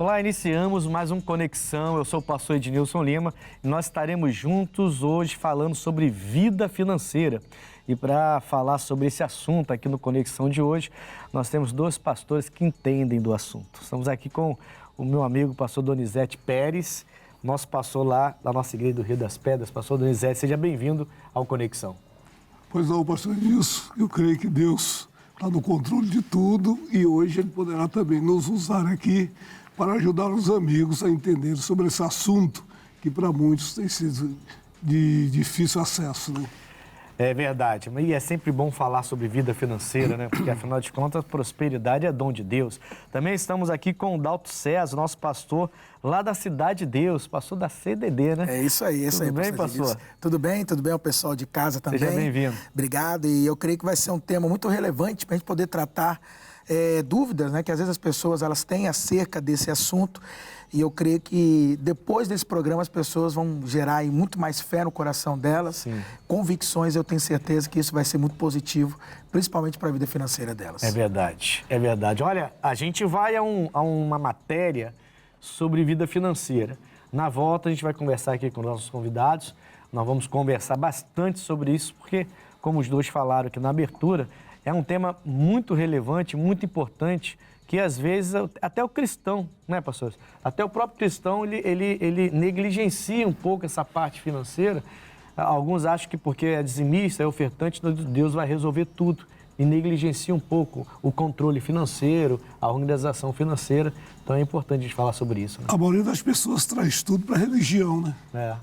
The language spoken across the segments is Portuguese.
Olá, iniciamos mais um Conexão. Eu sou o pastor Ednilson Lima e nós estaremos juntos hoje falando sobre vida financeira. E para falar sobre esse assunto aqui no Conexão de hoje, nós temos dois pastores que entendem do assunto. Estamos aqui com o meu amigo, pastor Donizete Pérez, nosso pastor lá da nossa igreja do Rio das Pedras. Pastor Donizete, seja bem-vindo ao Conexão. Pois não, pastor Ednilson, eu creio que Deus está no controle de tudo e hoje Ele poderá também nos usar aqui para ajudar os amigos a entender sobre esse assunto que para muitos tem sido de difícil acesso, né? É verdade, e é sempre bom falar sobre vida financeira, né? Porque, afinal de contas, prosperidade é dom de Deus. Também estamos aqui com o Dalto César, nosso pastor lá da Cidade de Deus, pastor da CDD, né? É isso aí, Tudo bem, pastor? Tudo bem, o pessoal de casa também. Seja bem-vindo. Obrigado, e eu creio que vai ser um tema muito relevante para a gente poder tratar dúvidas, né? Que às vezes as pessoas elas têm acerca desse assunto. E eu creio que depois desse programa as pessoas vão gerar aí muito mais fé no coração delas, Sim. Convicções, eu tenho certeza que isso vai ser muito positivo, principalmente para a vida financeira delas. É verdade, é verdade. Olha, a gente vai a uma matéria sobre vida financeira. Na volta a gente vai conversar aqui com nossos convidados, nós vamos conversar bastante sobre isso, porque, como os dois falaram aqui na abertura, é um tema muito relevante, muito importante, que às vezes até o cristão, né, pastores? Até o próprio cristão, ele negligencia um pouco essa parte financeira. Alguns acham que porque é dizimista, é ofertante, Deus vai resolver tudo. E negligencia um pouco o controle financeiro, a organização financeira. Então é importante a gente falar sobre isso, né? A maioria das pessoas traz tudo para a religião, né? É.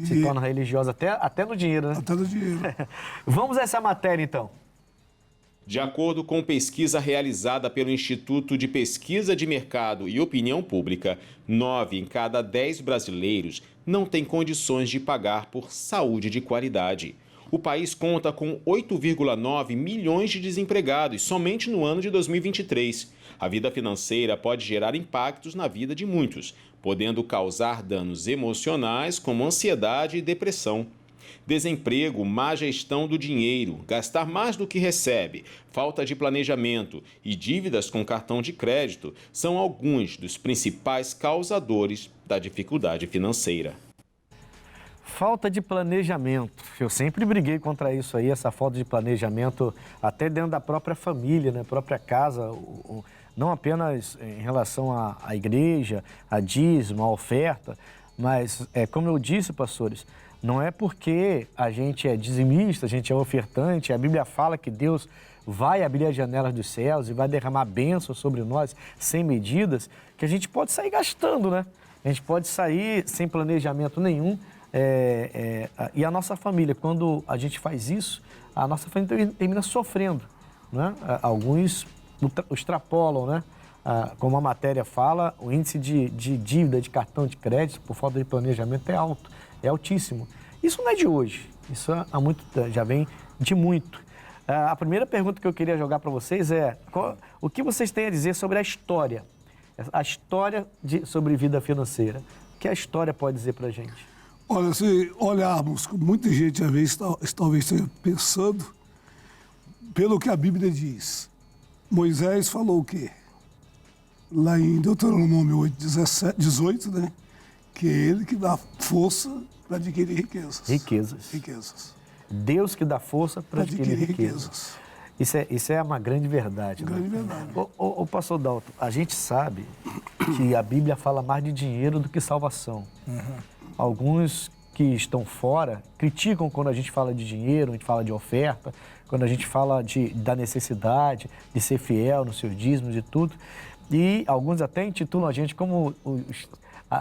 Se torna religiosa até no dinheiro, né? Até no dinheiro. Vamos a essa matéria, então. De acordo com pesquisa realizada pelo Instituto de Pesquisa de Mercado e Opinião Pública, 9 em cada 10 brasileiros não têm condições de pagar por saúde de qualidade. O país conta com 8,9 milhões de desempregados somente no ano de 2023. A vida financeira pode gerar impactos na vida de muitos, podendo causar danos emocionais como ansiedade e depressão. Desemprego, má gestão do dinheiro, gastar mais do que recebe, falta de planejamento e dívidas com cartão de crédito são alguns dos principais causadores da dificuldade financeira. Falta de planejamento. Eu sempre briguei contra isso aí, essa falta de planejamento até dentro da própria família, né? Própria casa, não apenas em relação à igreja, a dízimo, a oferta, mas, como eu disse, pastores, não é porque a gente é dizimista, a gente é ofertante, a Bíblia fala que Deus vai abrir as janelas dos céus e vai derramar bênçãos sobre nós sem medidas, que a gente pode sair gastando, né? A gente pode sair sem planejamento nenhum. E a nossa família, quando a gente faz isso, a nossa família termina sofrendo, né? Alguns extrapolam, né? Como a matéria fala, o índice de dívida de cartão de crédito por falta de planejamento é alto, é altíssimo. Isso não é de hoje, isso já vem de muito. A primeira pergunta que eu queria jogar para vocês é, o que vocês têm a dizer sobre a história sobre vida financeira? O que a história pode dizer para a gente? Olha, se olharmos, muita gente às vezes talvez esteja pensando, pelo que a Bíblia diz, Moisés falou o quê? Lá em Deuteronômio 8:18, né? Que é Ele que dá força para adquirir riquezas. Riquezas. Deus que dá força para adquirir riquezas. Isso é uma grande verdade. Grande verdade. Ô, pastor Dalton, a gente sabe que a Bíblia fala mais de dinheiro do que salvação. Uhum. Alguns que estão fora criticam quando a gente fala de dinheiro, a gente fala de oferta, quando a gente fala da necessidade de ser fiel nos seus dízimos e tudo. E alguns até intitulam a gente como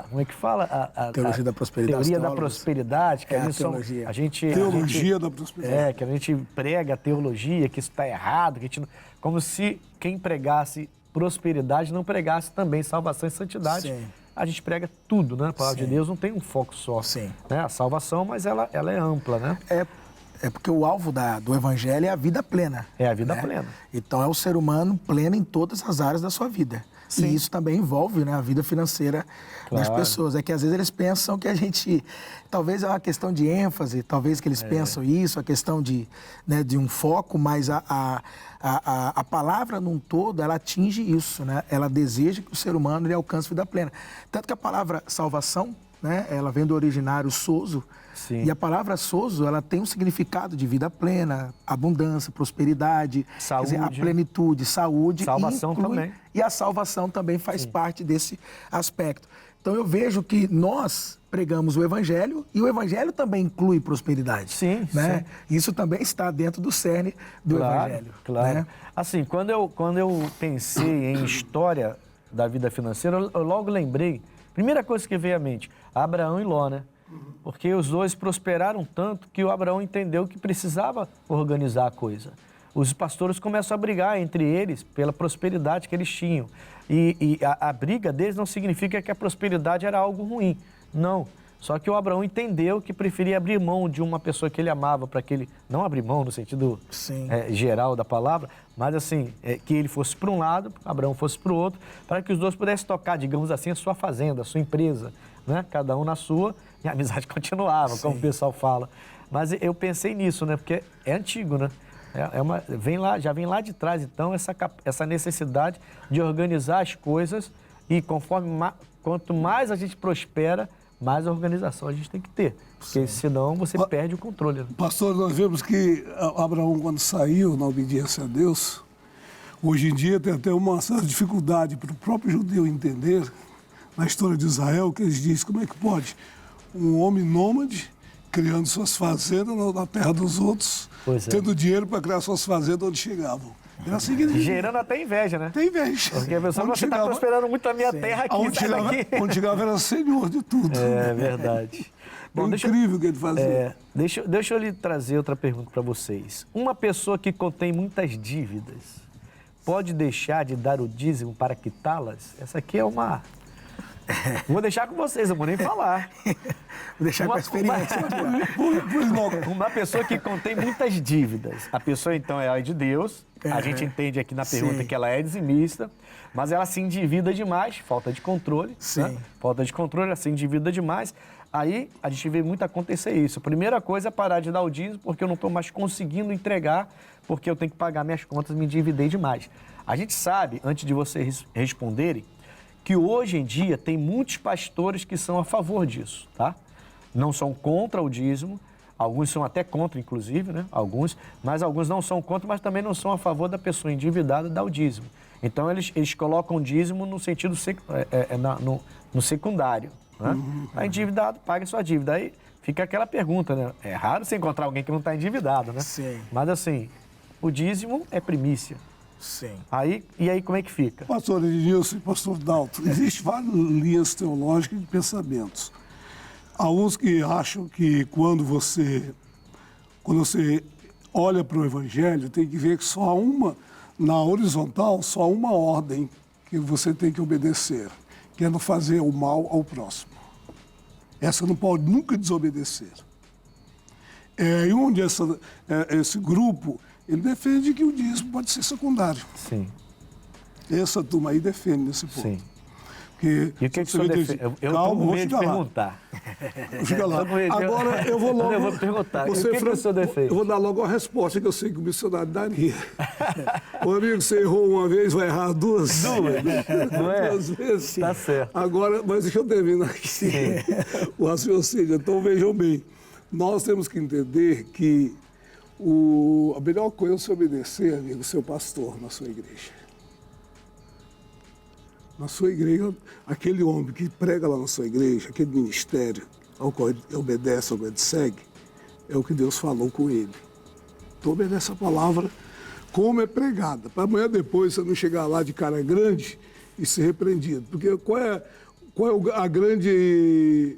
como é que fala? Teologia da prosperidade. Teoria da prosperidade. Que a teologia. Teologia da prosperidade. Que a gente prega a teologia, que isso está errado, que a gente, como se quem pregasse prosperidade não pregasse também salvação e santidade. Sim. A gente prega tudo, né? A palavra de Deus não tem um foco só. Sim. Né? A salvação, mas ela é ampla, né? É porque o alvo do evangelho é a vida plena. É a vida plena. Então é o ser humano pleno em todas as áreas da sua vida. Sim. E isso também envolve, né, a vida financeira das pessoas. É que às vezes eles pensam que a gente... Talvez é uma questão de ênfase, talvez que eles pensam isso, a questão de um foco, mas a palavra num todo, ela atinge isso, né? Ela deseja que o ser humano ele alcance vida plena. Tanto que a palavra salvação, né, ela vem do originário sozo. Sim. E a palavra sozo, ela tem um significado de vida plena, abundância, prosperidade, saúde, quer dizer, a plenitude, saúde. Salvação também. E a salvação também faz parte desse aspecto. Então eu vejo que nós pregamos o evangelho e o evangelho também inclui prosperidade. Sim, né? sim. Isso também está dentro do cerne do evangelho. Claro. Né? Assim, quando eu pensei em história da vida financeira, eu logo lembrei, primeira coisa que veio à mente, Abraão e Ló, né? Porque os dois prosperaram tanto que o Abraão entendeu que precisava organizar a coisa. Os pastores começam a brigar entre eles pela prosperidade que eles tinham. E a briga deles não significa que a prosperidade era algo ruim. Não. Só que o Abraão entendeu que preferia abrir mão de uma pessoa que ele amava para que ele... Não abrir mão no sentido geral da palavra, mas assim, que ele fosse para um lado, Abraão fosse para o outro, para que os dois pudessem tocar, digamos assim, a sua fazenda, a sua empresa, né? Cada um na sua, e a amizade continuava, como o pessoal fala. Mas eu pensei nisso, né? Porque é antigo, né? Já vem lá de trás, então, essa necessidade de organizar as coisas e quanto mais a gente prospera, mais organização a gente tem que ter. Porque senão você perde o controle. Né? Pastor, nós vemos que Abraão, quando saiu na obediência a Deus, hoje em dia tem até uma certa dificuldade para o próprio judeu entender, na história de Israel, que eles dizem, como é que pode um homem nômade criando suas fazendas na terra dos outros, tendo dinheiro para criar suas fazendas onde chegavam. Era assim que ele... Gerando até inveja, né? Tem inveja. Porque a pessoa, você está prosperando muito a minha terra aqui, onde chegava era senhor de tudo. É verdade. Bom, incrível o que ele fazia. Deixa eu lhe trazer outra pergunta para vocês. Uma pessoa que contém muitas dívidas pode deixar de dar o dízimo para quitá-las? Essa aqui é uma... Vou deixar com vocês, eu vou nem falar. Vou deixar com a experiência. Uma pessoa que contém muitas dívidas. A pessoa, então, é de Deus. A gente entende aqui na pergunta que ela é dizimista, mas ela se endivida demais, falta de controle. Né? Falta de controle, ela se endivida demais. Aí a gente vê muito acontecer isso. A primeira coisa é parar de dar o dízimo, porque eu não estou mais conseguindo entregar, porque eu tenho que pagar minhas contas, me endividei demais. A gente sabe, antes de vocês responderem, que hoje em dia tem muitos pastores que são a favor disso, tá? Não são contra o dízimo, alguns são até contra, inclusive, né? Mas alguns não são contra, mas também não são a favor da pessoa endividada dar o dízimo. Então, eles colocam o dízimo no sentido no secundário, né? Está endividado, paga sua dívida. Aí fica aquela pergunta, né? É raro você encontrar alguém que não está endividado, né? Sim. Mas assim, o dízimo é primícia. Sim. E aí como é que fica? Pastor Edilson e pastor Dalton, existem várias linhas teológicas de pensamentos. Há uns que acham que quando você olha para o Evangelho, tem que ver que só há na horizontal, só há uma ordem que você tem que obedecer, que é não fazer o mal ao próximo. Essa não pode nunca desobedecer. E onde esse grupo... Ele defende que o dízimo pode ser secundário. Sim. Essa turma aí defende esse ponto. Sim. Porque e o que o senhor defende? Eu estou com medo de perguntar. Chega lá. Agora eu vou logo... Eu vou perguntar. O que o senhor defende? Eu vou dar logo a resposta que eu sei que o missionário daria. O amigo, você errou uma vez, vai errar duas? Duas, não é? Duas vezes. Tá certo. Agora, mas deixa eu terminar aqui o raciocínio. Então, vejam bem. Nós temos que entender que a melhor coisa é você obedecer, amigo, o seu pastor na sua igreja. Na sua igreja, aquele homem que prega lá na sua igreja, aquele ministério ao qual ele obedece, ao qual ele segue, é o que Deus falou com ele. Então obedece a palavra como é pregada, para amanhã depois você não chegar lá de cara grande e ser repreendido. Porque qual é a grande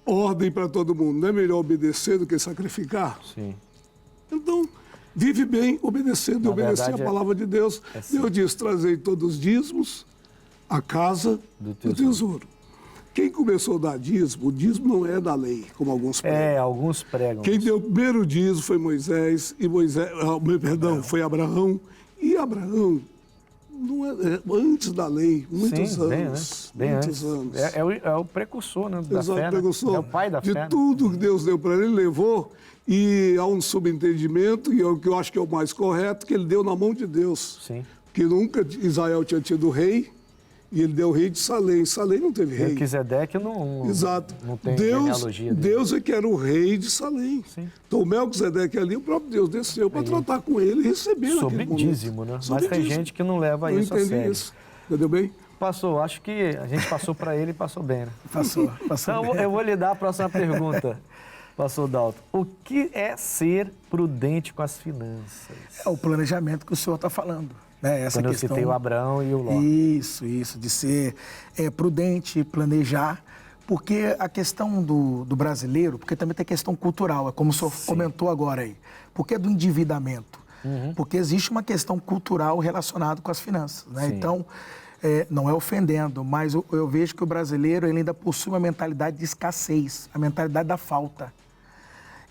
ordem para todo mundo? Não é melhor obedecer do que sacrificar? Sim. Então, vive bem obedecendo e obedecer a palavra de Deus. Deus diz, trazei todos os dízimos à casa do tesouro. Quem começou a dar dízimo, o dízimo não é da lei, como alguns pregam. Alguns pregam. Quem deu o primeiro dízimo foi Moisés, foi Abraão. E Abraão, não antes da lei, muitos anos. Bem muitos antes. anos. É o precursor, né, da Exato, fé. precursor. É o pai da de fé. tudo que Deus deu para ele, levou. E há um subentendimento, e é o que eu acho que é o mais correto, que ele deu na mão de Deus. Sim. Porque nunca Israel tinha tido rei, e ele deu o rei de Salém. Salém não teve rei. Melquisedeque não tem genealogia dele. Deus é que era o rei de Salém. Sim. Então o Melquisedeque ali, o próprio Deus desceu para tratar com ele e receber Sobre dízimo, né? Mas tem gente que não leva isso a sério. Isso. Entendeu bem? Passou, acho que a gente passou para ele e passou bem, né? Passou Então bem. eu vou lhe dar a próxima pergunta, pastor Dalton. O que é ser prudente com as finanças? É o planejamento que o senhor está falando. Né? Essa Quando questão... eu citei o Abraão e o Ló. Isso, de ser prudente, planejar, porque a questão do brasileiro, porque também tem questão cultural, é como o senhor comentou agora aí, porque é do endividamento, porque existe uma questão cultural relacionada com as finanças, né? Então, não é ofendendo, mas eu vejo que o brasileiro ele ainda possui uma mentalidade de escassez, a mentalidade da falta.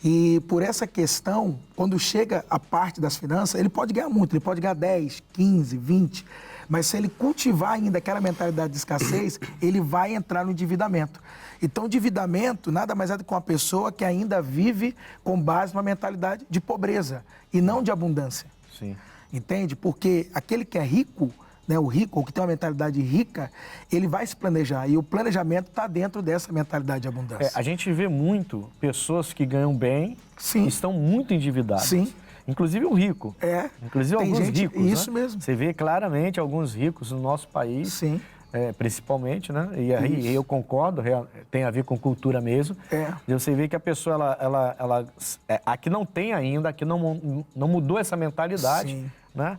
E por essa questão, quando chega a parte das finanças, ele pode ganhar muito, ele pode ganhar 10, 15, 20, mas se ele cultivar ainda aquela mentalidade de escassez, ele vai entrar no endividamento. Então, o endividamento nada mais é do que uma pessoa que ainda vive com base numa mentalidade de pobreza e não de abundância. Sim. Entende? Porque aquele que é rico, né, o rico, ou que tem uma mentalidade rica, ele vai se planejar. E o planejamento está dentro dessa mentalidade de abundância. A gente vê muito pessoas que ganham bem e estão muito endividadas. Sim. Inclusive o rico. Inclusive tem alguns gente, ricos. Isso né? mesmo. Você vê claramente alguns ricos no nosso país. Sim. Principalmente, né? E aí eu concordo, tem a ver com cultura mesmo. E você vê que a pessoa, aqui não tem ainda, aqui não mudou essa mentalidade, né?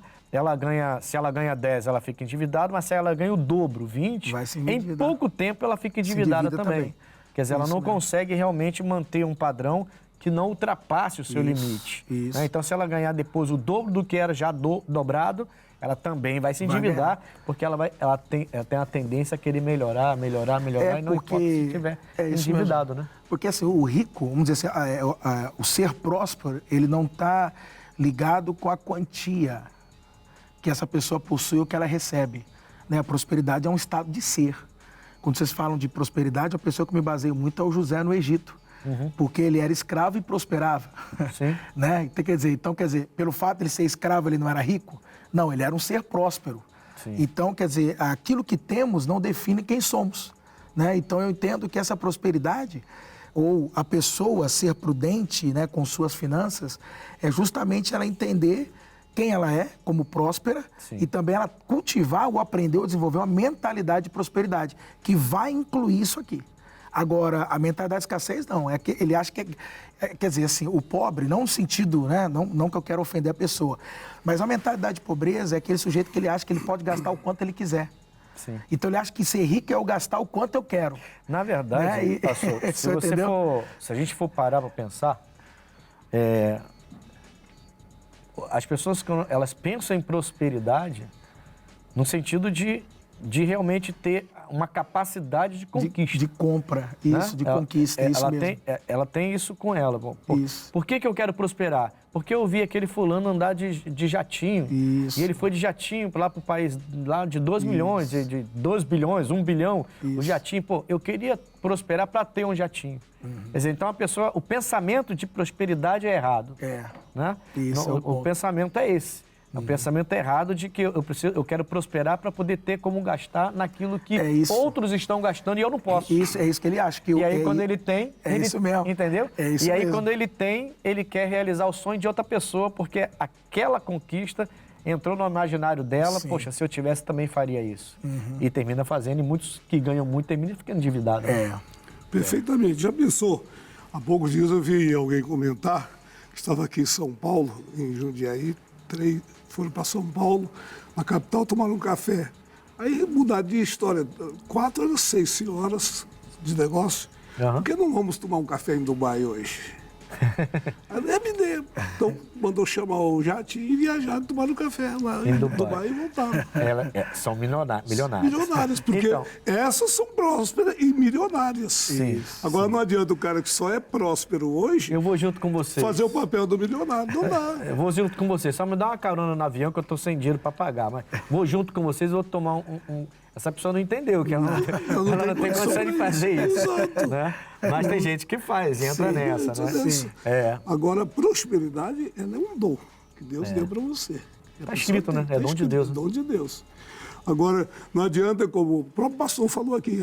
Se ela ganha 10, ela fica endividada, mas se ela ganha o dobro, 20, em pouco tempo ela fica endividada também. Quer dizer, ela não consegue realmente manter um padrão que não ultrapasse o seu limite. Né? Então, se ela ganhar depois o dobro do que era já dobrado, ela também vai se endividar, porque ela tem a tendência a querer melhorar, e não importa se estiver endividado, né? Porque assim, o rico, vamos dizer assim, o ser próspero, ele não está ligado com a quantia que essa pessoa possui ou que ela recebe. Né? A prosperidade é um estado de ser. Quando vocês falam de prosperidade, a pessoa que me baseio muito é o José no Egito. Porque ele era escravo e prosperava. Sim. Né? Então, quer dizer, pelo fato de ele ser escravo, ele não era rico? Não, ele era um ser próspero. Sim. Então, quer dizer, aquilo que temos não define quem somos. Né? Então, eu entendo que essa prosperidade, ou a pessoa ser prudente, né, com suas finanças, é justamente ela entender quem ela é como próspera. Sim. E também ela cultivar ou aprender ou desenvolver uma mentalidade de prosperidade, que vai incluir isso aqui. Agora, a mentalidade de escassez não, é que ele acha que, quer dizer assim, o pobre, não no sentido, né, não que eu quero ofender a pessoa, mas a mentalidade de pobreza é aquele sujeito que ele acha que ele pode gastar o quanto ele quiser. Sim. Então ele acha que ser rico é eu gastar o quanto eu quero. Na verdade, né? Pastor, se a gente for parar para pensar, as pessoas, elas pensam em prosperidade no sentido de realmente ter uma capacidade de conquista. De compra, isso, né? De conquista, isso mesmo. Ela tem isso com ela. Por que eu quero prosperar? Porque eu vi aquele fulano andar de jatinho. Isso. E ele foi de jatinho lá para o país lá de 2 milhões, de 2 bilhões, 1 bilhão, o jatinho. Eu queria prosperar para ter um jatinho. Quer dizer, então o pensamento de prosperidade é errado. Né? Isso, o pensamento é esse. O pensamento errado de que eu quero prosperar para poder ter como gastar naquilo que outros estão gastando e eu não posso. É isso que ele acha. E aí, quando ele tem... isso mesmo. Entendeu? Isso e aí, mesmo. quando ele tem, ele quer realizar o sonho de outra pessoa, porque aquela conquista entrou no imaginário dela. Sim. Poxa, se eu tivesse, também faria isso. E termina fazendo, e muitos que ganham muito terminam ficando endividados. Perfeitamente. Já pensou? Há poucos dias eu vi alguém comentar que estava aqui em São Paulo, em Jundiaí, foram para São Paulo, na capital, tomaram um café. Aí mudaram de história, 4 ou 6 senhoras de negócio. Por que não vamos tomar um café em Dubai hoje? Então, mandou chamar o jatinho e viajar, tomar um café lá em Dubai e voltaram. São milionários. Milionários, porque Então, essas são prósperas e milionárias. Sim, Agora não adianta o cara que só é próspero hoje eu vou junto com você. fazer o papel do milionário. Não dá. Eu vou junto com você. Só me dá uma carona no avião que eu tô sem dinheiro para pagar. Mas vou junto com vocês e vou tomar Essa pessoa não entendeu que ela não tem condição de fazer isso. Exato. Né? Mas tem gente que faz, entra Sim, nessa, entra né? nessa. É. Agora, prosperidade, ela é um dom que Deus deu para você. Tá escrito, né? É dom de Deus. É dom de Deus. Agora, não adianta, como o próprio pastor falou aqui,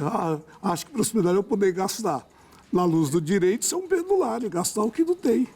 acho que prosperidade é eu poder gastar. Na luz do direito, isso é um perdulário, gastar o que não tem.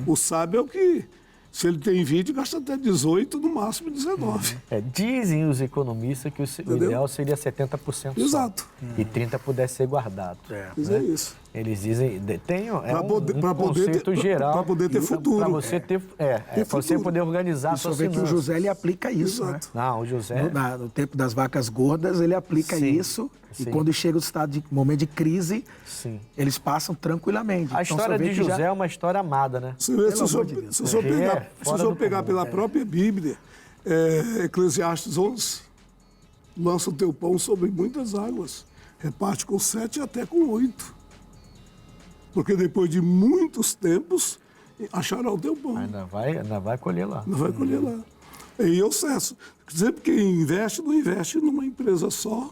O sábio é o que, se ele tem 20, gasta até 18, no máximo 19. Dizem os economistas que o ideal seria 70% Exato. só, e 30% pudesse ser guardado. Mas é isso. Eles dizem, tem um Pra poder conceito ter- geral. pra poder ter futuro. Para você ter, pra você futuro. poder organizar a sua Só vê que o José ele aplica isso, Exato. né? Não, o José... No tempo das vacas gordas, ele aplica Sim, isso. sim. E quando chega o estado de momento de crise, Sim. eles passam tranquilamente. A Então, história você vê de que já- José é uma história amada, né? Se o senhor Fora do pegar comum, pela própria Bíblia, Eclesiastes 11, lança o teu pão sobre muitas águas, reparte com 7 e até com 8. Porque depois de muitos tempos, achará o teu pão. Ainda vai colher lá. Não vai colher lá. E o sucesso. Sempre quem investe, não investe numa empresa só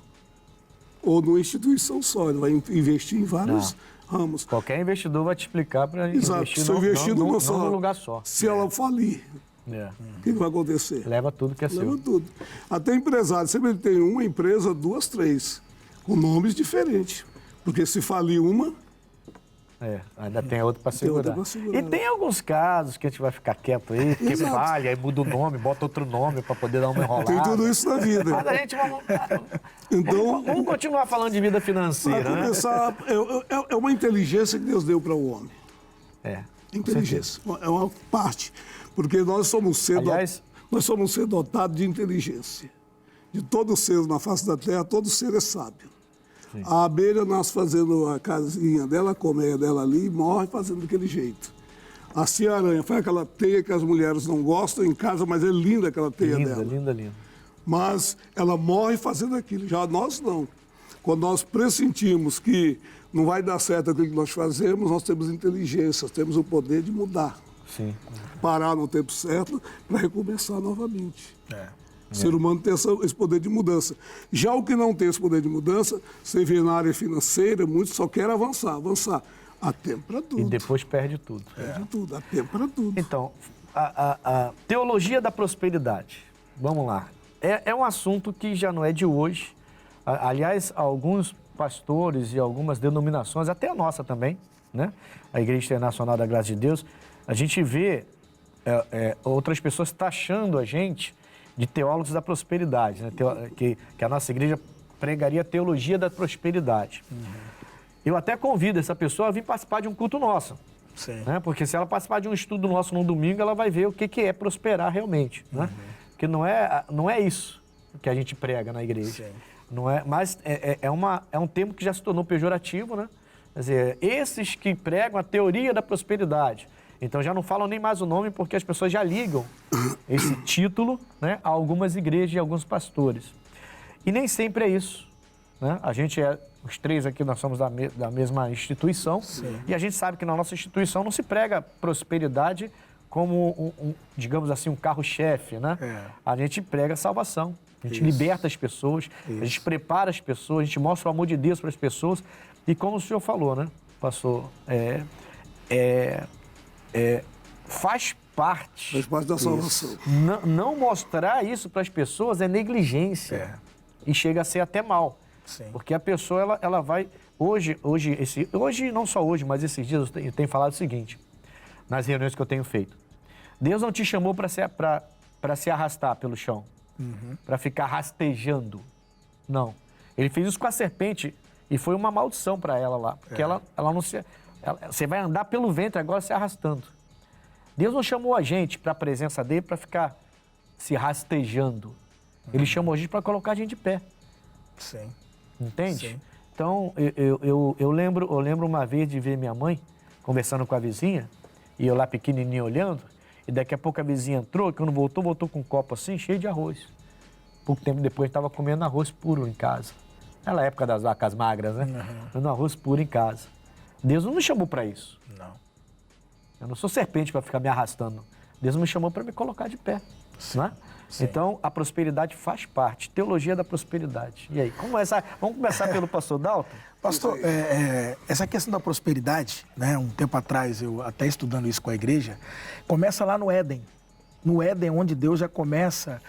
ou numa instituição só. Ele vai investir em vários ramos. Qualquer investidor vai te explicar para Exato. investir Se eu investir não numa só, num lugar só. Se ela falir, É. o que vai acontecer? Leva tudo que é Leva seu. tudo. Até empresário, sempre ele tem uma empresa, 2, 3, com nomes diferentes. Porque se falir uma, Ainda tem outro para Tem outro segurar. pra segurar. E tem alguns casos que a gente vai ficar quieto aí, porque Exato. falha, aí muda o nome, bota outro nome para poder dar uma enrolada. tem tudo isso na vida. Mas a gente Então, vamos continuar falando de vida para financeira, né? começar, é uma inteligência que Deus deu para o homem. Inteligência. É uma parte. Porque nós somos um ser dotado de inteligência. De todo ser na face da terra, todo ser é sábio. Sim. A abelha nasce fazendo a casinha dela, a colmeia dela ali, e morre fazendo daquele jeito. Assim a aranha faz aquela teia que as mulheres não gostam em casa, mas é linda aquela teia dela. Linda. Mas ela morre fazendo aquilo. Já nós não. Quando nós pressentimos que não vai dar certo aquilo que nós fazemos, nós temos inteligência, temos o poder de mudar. Sim. Parar no tempo certo para recomeçar novamente. O ser humano tem esse poder de mudança. Já o que não tem esse poder de mudança, você vê na área financeira, muitos só querem avançar. Há tempo para tudo. E depois perde tudo. Perde tudo, há tempo para tudo. Então, a teologia da prosperidade. Vamos lá. É um assunto que já não é de hoje. Aliás, alguns pastores e algumas denominações, até a nossa também, né? A Igreja Internacional da Graça de Deus, a gente vê outras pessoas taxando a gente de teólogos da prosperidade, né? Que a nossa igreja pregaria a teologia da prosperidade. Eu até convido essa pessoa a vir participar de um culto nosso. Sim. Né? Porque se ela participar de um estudo nosso no domingo, ela vai ver o que é prosperar realmente. Né? Porque não é isso que a gente prega na igreja. Sim. Não é, mas é um termo que já se tornou pejorativo, né? Quer dizer, esses que pregam a teoria da prosperidade. Então já não falam nem mais o nome porque as pessoas já ligam esse título, né, a algumas igrejas e alguns pastores. E nem sempre é isso. Né? A gente os três aqui, nós somos da mesma instituição. Sim. E a gente sabe que na nossa instituição não se prega prosperidade como, digamos assim, um carro-chefe, né? A gente prega salvação. A gente liberta as pessoas, a gente prepara as pessoas, a gente mostra o amor de Deus para as pessoas. E como o senhor falou, né, pastor? Faz parte da salvação. Não mostrar isso para as pessoas é negligência. E chega a ser até mal. Sim. Porque a pessoa, ela vai... Hoje, não só hoje, mas esses dias eu tenho falado o seguinte, nas reuniões que eu tenho feito. Deus não te chamou para se arrastar pelo chão, para ficar rastejando. Não. Ele fez isso com a serpente e foi uma maldição para ela lá. Porque ela não se... você vai andar pelo ventre agora se arrastando. Deus não chamou a gente para a presença dele para ficar se rastejando. Ele chamou a gente para colocar a gente de pé. Sim. Entende? Sim. Então, eu lembro uma vez de ver minha mãe conversando com a vizinha, e eu lá pequenininho olhando, E daqui a pouco a vizinha entrou, quando voltou com um copo assim, cheio de arroz. Pouco tempo depois estava comendo arroz puro em casa. Naquela época das vacas magras, né? Comendo arroz puro em casa. Deus não me chamou para isso. Não. Eu não sou serpente para ficar me arrastando. Deus me chamou para me colocar de pé. Né? Então, a prosperidade faz parte. Teologia da prosperidade. E aí, vamos começar pelo pastor Dalton? Pastor, essa questão da prosperidade, né, um tempo atrás, eu até estudando isso com a igreja, começa lá no Éden. No Éden, onde Deus já começa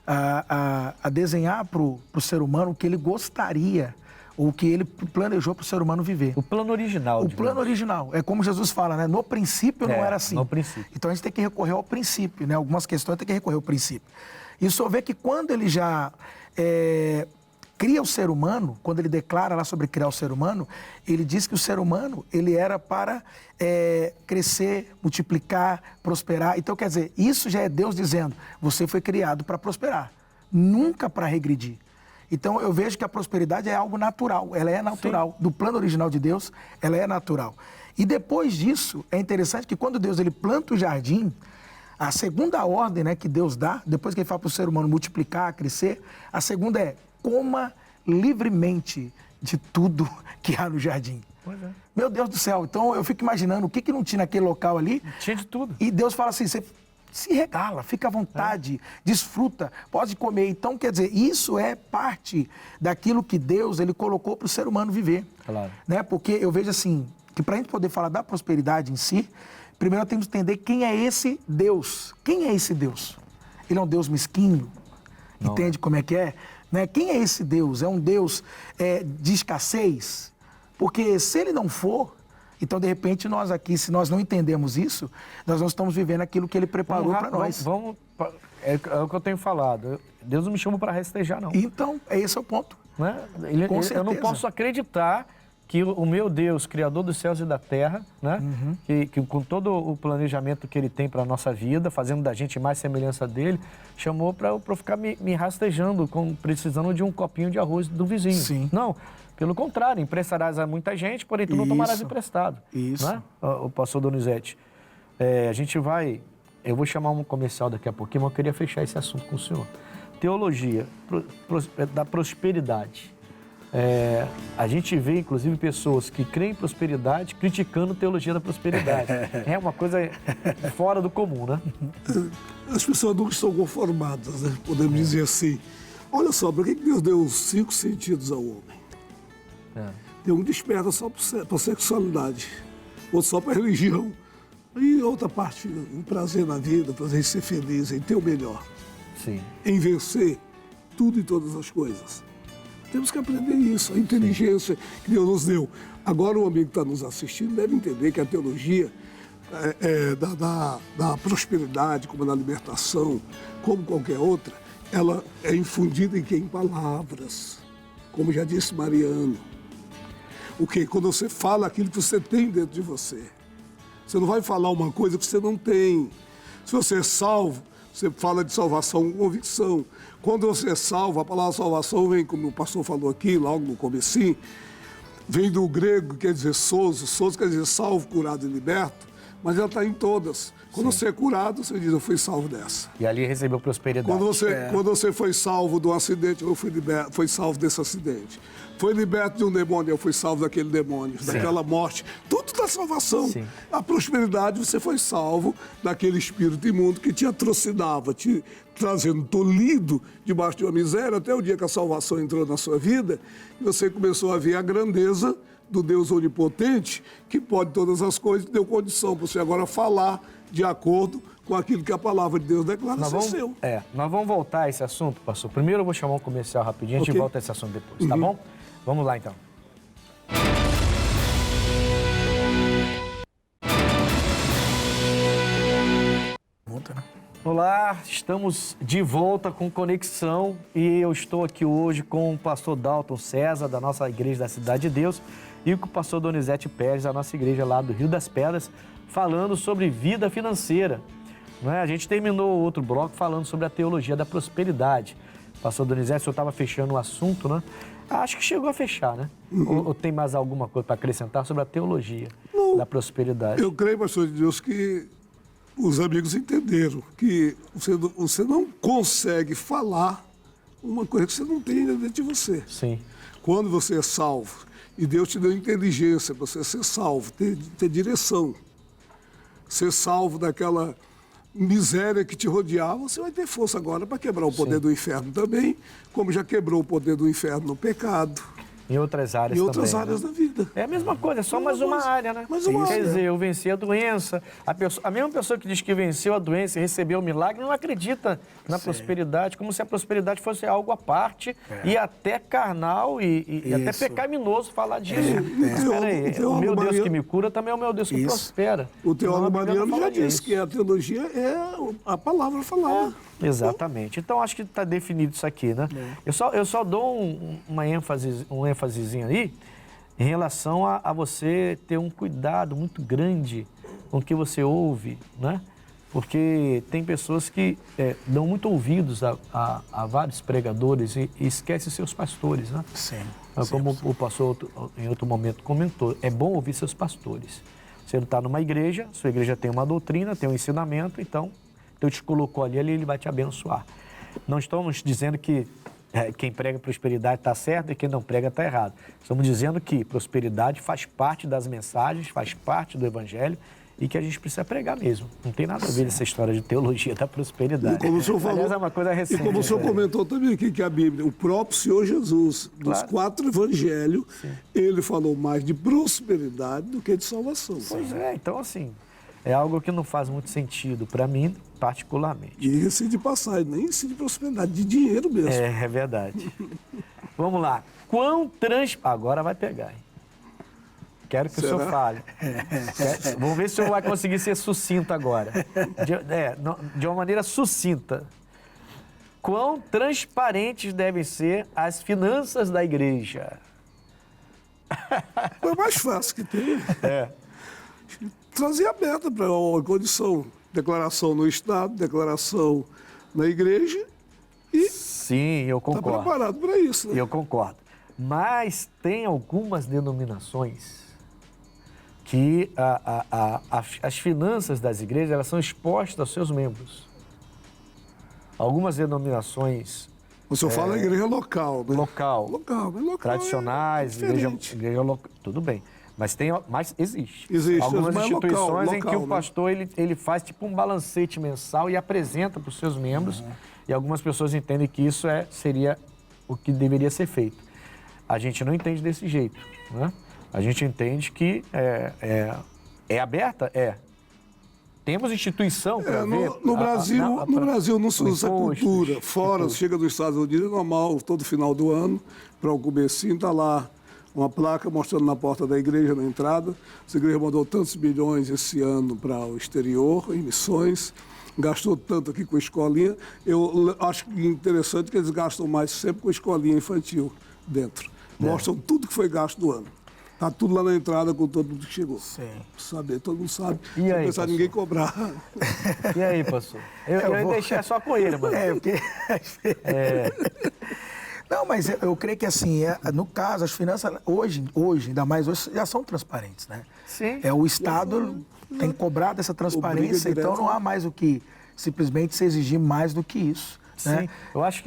a desenhar para o ser humano o que ele gostaria, ou o que ele planejou para o ser humano viver. O plano original. O plano original. É como Jesus fala, né? No princípio não era assim. No princípio. Então a gente tem que recorrer ao princípio, né? Algumas questões tem que recorrer ao princípio. E só vê que quando ele já cria o ser humano, quando ele declara lá sobre criar o ser humano, ele diz que o ser humano, ele era para crescer, multiplicar, prosperar. Então, quer dizer, isso já é Deus dizendo, você foi criado para prosperar, nunca para regredir. Então, eu vejo que a prosperidade é algo natural, ela é natural. Sim. Do plano original de Deus, ela é natural. E depois disso, é interessante que quando Deus ele planta o jardim, a segunda ordem, né, que Deus dá, depois que ele fala para o ser humano multiplicar, crescer, a segunda é, coma livremente de tudo que há no jardim. Pois é. Meu Deus do céu, então eu fico imaginando o que não tinha naquele local ali. Tinha de tudo. E Deus fala assim, você se regala, fica à vontade, desfruta, pode comer. Então, quer dizer, isso é parte daquilo que Deus ele colocou para o ser humano viver. Claro. Né? Porque eu vejo assim, que para a gente poder falar da prosperidade em si, primeiro nós temos que entender quem é esse Deus. Quem é esse Deus? Ele é um Deus mesquinho? Não. Entende como é que é? Né? Quem é esse Deus? É um Deus de escassez? Porque se ele não for, então, de repente, nós aqui, se nós não entendemos isso, nós não estamos vivendo aquilo que ele preparou para nós. É o que eu tenho falado. Deus não me chama para restejar, não. Então, esse é o ponto. Né? Com certeza. Eu não posso acreditar que o meu Deus, Criador dos céus e da terra, né? Que com todo o planejamento que ele tem para a nossa vida, fazendo da gente mais semelhança dele, chamou para eu ficar me rastejando, precisando de um copinho de arroz do vizinho. Sim. Não. Pelo contrário, emprestarás a muita gente, porém tu não tomarás emprestado. Isso. Né? O pastor Donizete, eu vou chamar um comercial daqui a pouquinho, mas eu queria fechar esse assunto com o senhor. Teologia da prosperidade. A gente vê, inclusive, pessoas que creem em prosperidade criticando teologia da prosperidade. É uma coisa fora do comum, né? As pessoas não estão conformadas, né? Podemos dizer assim. Olha só, para que Deus deu os 5 sentidos ao homem? Tem um desperta só para sexualidade, outro só para religião. E outra parte, o prazer na vida, o prazer em ser feliz, em ter o melhor. Sim. Em vencer tudo e todas as coisas. Temos que aprender isso, a inteligência que Deus nos deu. Agora o amigo que está nos assistindo deve entender que a teologia da prosperidade, como na libertação, como qualquer outra, ela é infundida em palavras, como já disse Mariano. O quê? Quando você fala aquilo que você tem dentro de você. Você não vai falar uma coisa que você não tem. Se você é salvo, você fala de salvação com convicção. Quando você é salvo, a palavra salvação vem, como o pastor falou aqui, logo no comecinho, vem do grego, quer dizer sozo. Sozo quer dizer salvo, curado e liberto, mas ela está em todas. Quando você é curado, você diz, eu fui salvo dessa. E ali recebeu prosperidade. Quando você foi salvo de um acidente, eu fui salvo desse acidente. Foi liberto de um demônio, eu fui salvo daquele demônio, daquela morte. Tudo da salvação. Sim. A prosperidade, você foi salvo daquele espírito imundo que te atrocinava, te trazendo tolhido debaixo de uma miséria, até o dia que a salvação entrou na sua vida, e você começou a ver a grandeza do Deus onipotente, que pode todas as coisas, deu condição para você agora falar de acordo com aquilo que a palavra de Deus declara ser seu. Nós vamos voltar a esse assunto, pastor. Primeiro eu vou chamar um comercial rapidinho, a gente volta a esse assunto depois, tá bom? Vamos lá, então. Olá, estamos de volta com Conexão e eu estou aqui hoje com o pastor Dalton César, da nossa igreja da Cidade de Deus, e com o pastor Donizete Pérez, da nossa igreja lá do Rio das Pedras, falando sobre vida financeira. Né? A gente terminou o outro bloco falando sobre a teologia da prosperidade. Pastor Donizete, o senhor estava fechando o assunto, né? Acho que chegou a fechar, né? Ou tem mais alguma coisa para acrescentar sobre a teologia da prosperidade? Eu creio, pastor de Deus, que os amigos entenderam que você não consegue falar uma coisa que você não tem dentro de você. Sim. Quando você é salvo, e Deus te deu inteligência para você ser salvo, ter direção, ser salvo daquela miséria que te rodeava, você vai ter força agora para quebrar o poder do inferno também, como já quebrou o poder do inferno no pecado. Em outras áreas Em também. outras áreas da vida. É a mesma coisa, é só mais uma área, né? Mais uma Quer área. dizer, eu venci a doença. A mesma pessoa que diz que venceu a doença e recebeu o milagre não acredita na prosperidade, como se a prosperidade fosse algo à parte e até carnal e até pecaminoso falar disso. Mas espera aí, o meu Deus que me cura também é o meu Deus que prospera. O teólogo Não, a Bíblia não Mariano já fala disse disso. que a teologia é a palavra falada. Exatamente. Então, acho que está definido isso aqui, né? Eu só dou um ênfasezinho aí em relação a você ter um cuidado muito grande com o que você ouve, né? Porque tem pessoas que dão muito ouvidos a vários pregadores e esquecem seus pastores, né? Sim. Como o pastor em outro momento comentou, é bom ouvir seus pastores. Você não está numa igreja, sua igreja tem uma doutrina, tem um ensinamento, então Deus te colocou ali, ele vai te abençoar. Não estamos dizendo que quem prega prosperidade está certo e quem não prega está errado. Estamos dizendo que prosperidade faz parte das mensagens, faz parte do evangelho e que a gente precisa pregar mesmo. Não tem nada a ver essa história de teologia da prosperidade. E como o senhor falou, aliás, é uma coisa recente. E como o senhor comentou também aqui, que a Bíblia, o próprio Senhor Jesus, dos 4 evangelhos, ele falou mais de prosperidade do que de salvação. Pois é, então assim, é algo que não faz muito sentido para mim, particularmente. E esse de passagem, nem esse de prosperidade, de dinheiro mesmo. É verdade. Vamos lá. Agora vai pegar, hein? Quero que o senhor fale. Vamos ver se o senhor vai conseguir ser sucinto agora. De uma maneira sucinta. Quão transparentes devem ser as finanças da igreja? Foi mais fácil que tem. Trazer aberta para a condição. Declaração no Estado, declaração na igreja e Sim, eu está concordo. preparado para isso. Né? Eu concordo. Mas tem algumas denominações que as finanças das igrejas elas são expostas aos seus membros. Algumas denominações O senhor fala igreja local, né? local, Mas local tradicionais, é diferente. igreja local, tudo bem. Mas existe. Existe, Algumas mas instituições em que local, o pastor ele faz tipo um balancete mensal e apresenta para os seus membros. E algumas pessoas entendem que isso seria o que deveria ser feito. A gente não entende desse jeito, né? A gente entende que é aberta? Temos instituição para ver. No Brasil não se usa essa cultura. Fora, chega dos Estados Unidos, é normal, todo final do ano, para o comecinho, está lá uma placa mostrando na porta da igreja, na entrada. Essa igreja mandou tantos bilhões esse ano para o exterior, em missões, gastou tanto aqui com escolinha. Eu acho interessante que eles gastam mais sempre com escolinha infantil dentro. Mostram tudo que foi gasto do ano. Está tudo lá na entrada com todo mundo que chegou. Sim. Saber, todo mundo sabe. E aí, pensar ninguém cobrar. E aí, pastor? Eu ia deixar só com ele, mano. Porque... Não, mas eu creio que assim, no caso, as finanças hoje, ainda mais hoje, já são transparentes, né? Sim. O Estado tem cobrado essa transparência, então não há mais o que simplesmente se exigir mais do que isso. Né? Sim, eu acho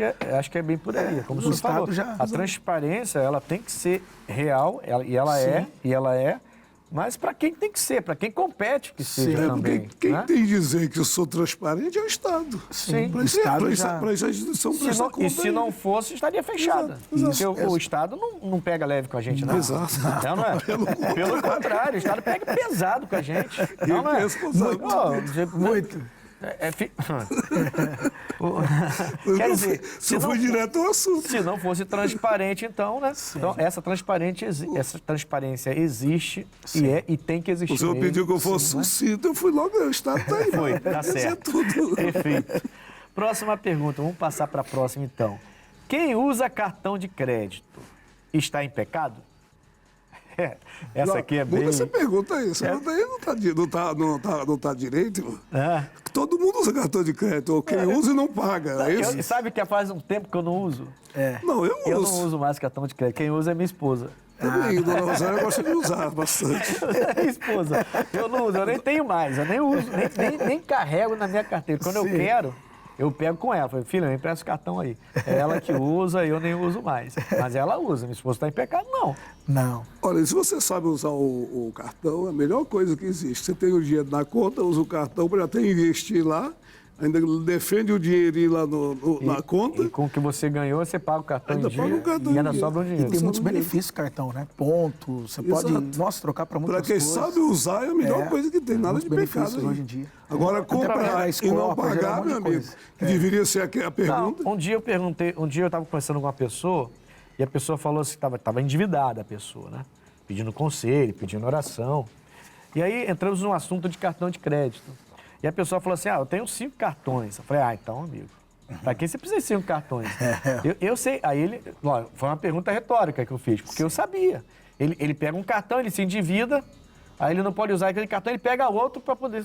que é bem por aí. Como o senhor falou, a transparência ela tem que ser real, e ela é, mas para quem tem que ser, para quem compete que seja também. Quem né? tem que dizer que eu sou transparente é o Estado. Sim. Para isso a instituição prestar conta. E se não fosse, estaria fechada. Exato. Porque o Estado não pega leve com a gente, não. Exato. Não é? Pelo contrário, o Estado pega pesado com a gente. Não é? Muito. Quer dizer, se foi direto ao assunto. Se não fosse transparente, então, né? Então, essa transparência existe e tem que existir. O senhor pediu que eu fosse sucinto, eu fui logo, o Estado está aí. Foi, tá certo. Tudo. Perfeito. Próxima pergunta, vamos passar para a próxima, então. Quem usa cartão de crédito está em pecado? Essa aqui é bem... Você pergunta isso, não tá direito. Todo mundo usa cartão de crédito, quem usa e não paga. Sabe que faz um tempo que eu não uso? Não, eu uso. Eu não uso mais cartão de crédito, quem usa é minha esposa. Também, Dona Rosária gosta de usar bastante. Esposa, eu não uso, eu nem tenho mais, eu nem uso, nem carrego na minha carteira. Quando eu quero, eu pego com ela. Falei, filha, me empresta o cartão aí. É ela que usa, eu nem uso mais. Mas ela usa, minha esposa está em pecado, não. Não. Olha, se você sabe usar o cartão, é a melhor coisa que existe. Você tem o dinheiro na conta, usa o cartão para até investir lá, ainda defende o dinheirinho lá na conta. E com o que você ganhou, você paga o cartão Ainda em paga dia o cartão e em ainda dia. sobra um dinheiro. Tem muitos Sabe benefícios cartão, né? Ponto, você pode, Exato. trocar para muitas Para quem coisas. sabe usar é a melhor coisa que tem, nada muitos de pecado. benefícios Aí. hoje em dia. Agora, comprar pagar e escola, não pode gerar pagar, um monte meu de amigo, coisa. que deveria ser a Não, pergunta. um dia eu estava conversando com uma pessoa e a pessoa falou assim, estava endividada a pessoa, né? Pedindo conselho, pedindo oração. E aí entramos num assunto de cartão de crédito. E a pessoa falou assim, eu tenho 5 cartões. Eu falei, então, amigo, para que você precisa de 5 cartões? Eu sei. Aí foi uma pergunta retórica que eu fiz, porque eu sabia. Ele pega um cartão, ele se endivida, aí ele não pode usar aquele cartão, ele pega outro para poder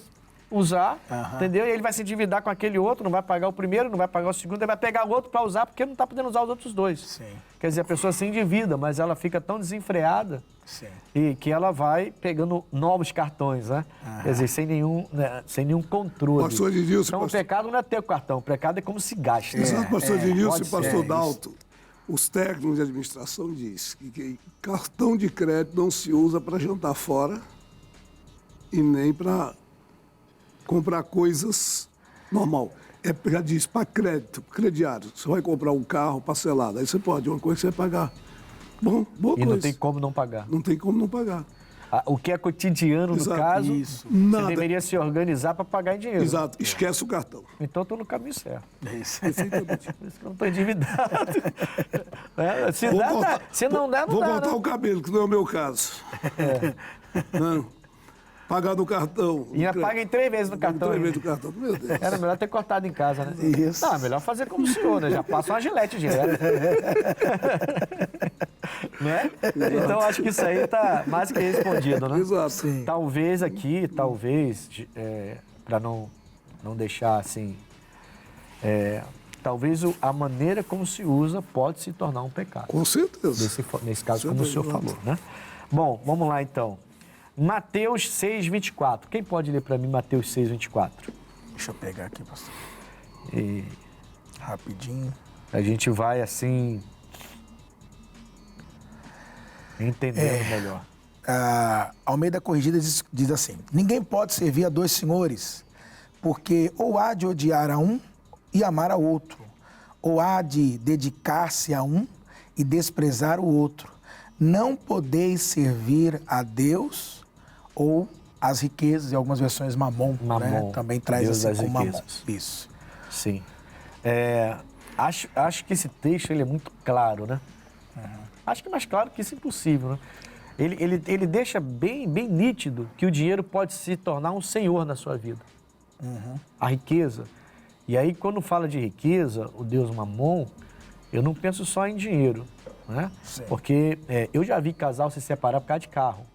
usar, entendeu? E ele vai se endividar com aquele outro, não vai pagar o primeiro, não vai pagar o segundo, ele vai pegar o outro para usar porque não está podendo usar os outros dois. Sim. Quer dizer, a pessoa se endivida, mas ela fica tão desenfreada Sim. e que ela vai pegando novos cartões, né? Quer dizer, sem nenhum controle. Pastor Edilson, Então, o pecado não é ter o cartão, o pecado é como se gasta. Exato, pastor Edilson pode e ser, pastor isso. Dalto. Os técnicos de administração dizem que cartão de crédito não se usa para jantar fora e nem para comprar coisas normal. Já diz para crédito, crediário. Você vai comprar um carro parcelado, aí você pode, uma coisa que você vai pagar. Boa E coisa. não tem como não pagar. Não tem como não pagar. O que é cotidiano, Exato, no caso, isso. você Nada. deveria se organizar para pagar em dinheiro. Exato, esquece o cartão. Então, estou no caminho certo. Isso. Por isso que eu não estou endividado. Se Vou dá, cortar- dá. Se não der, não Vou dá. cortar né? o cabelo, que não é o meu caso. Não. Pagar do cartão. E ainda paga em 3 vezes no cartão. 3 ainda. vezes do cartão, meu Deus. Era melhor ter cortado em casa, né? Isso. Não, é melhor fazer como o senhor, né? Já passa uma gilete direto. Né? Então, acho que isso aí tá mais que respondido, né? Exato. Sim. Talvez aqui, para não deixar assim... talvez a maneira como se usa pode se tornar um pecado. Com certeza. Nesse caso, como o senhor falou, né? Bom, vamos lá então. Mateus 6:24. Quem pode ler para mim Mateus 6:24? Deixa eu pegar aqui, pastor. E Rapidinho. a gente vai assim entendendo melhor. Almeida Corrigida diz assim: ninguém pode servir a 2 senhores, porque ou há de odiar a um e amar ao outro, ou há de dedicar-se a um e desprezar o outro. Não podeis servir a Deus ou as riquezas, e algumas versões mamon, né? Também traz Deus assim das como mamon. riquezas. Isso. Sim. Acho que esse texto ele é muito claro, né? Acho que mais claro que isso é impossível, né? Ele deixa bem nítido que o dinheiro pode se tornar um senhor na sua vida. A riqueza. E aí, quando fala de riqueza, o Deus Mamon, eu não penso só em dinheiro, né? Sim. Porque eu já vi casal se separar por causa de carro.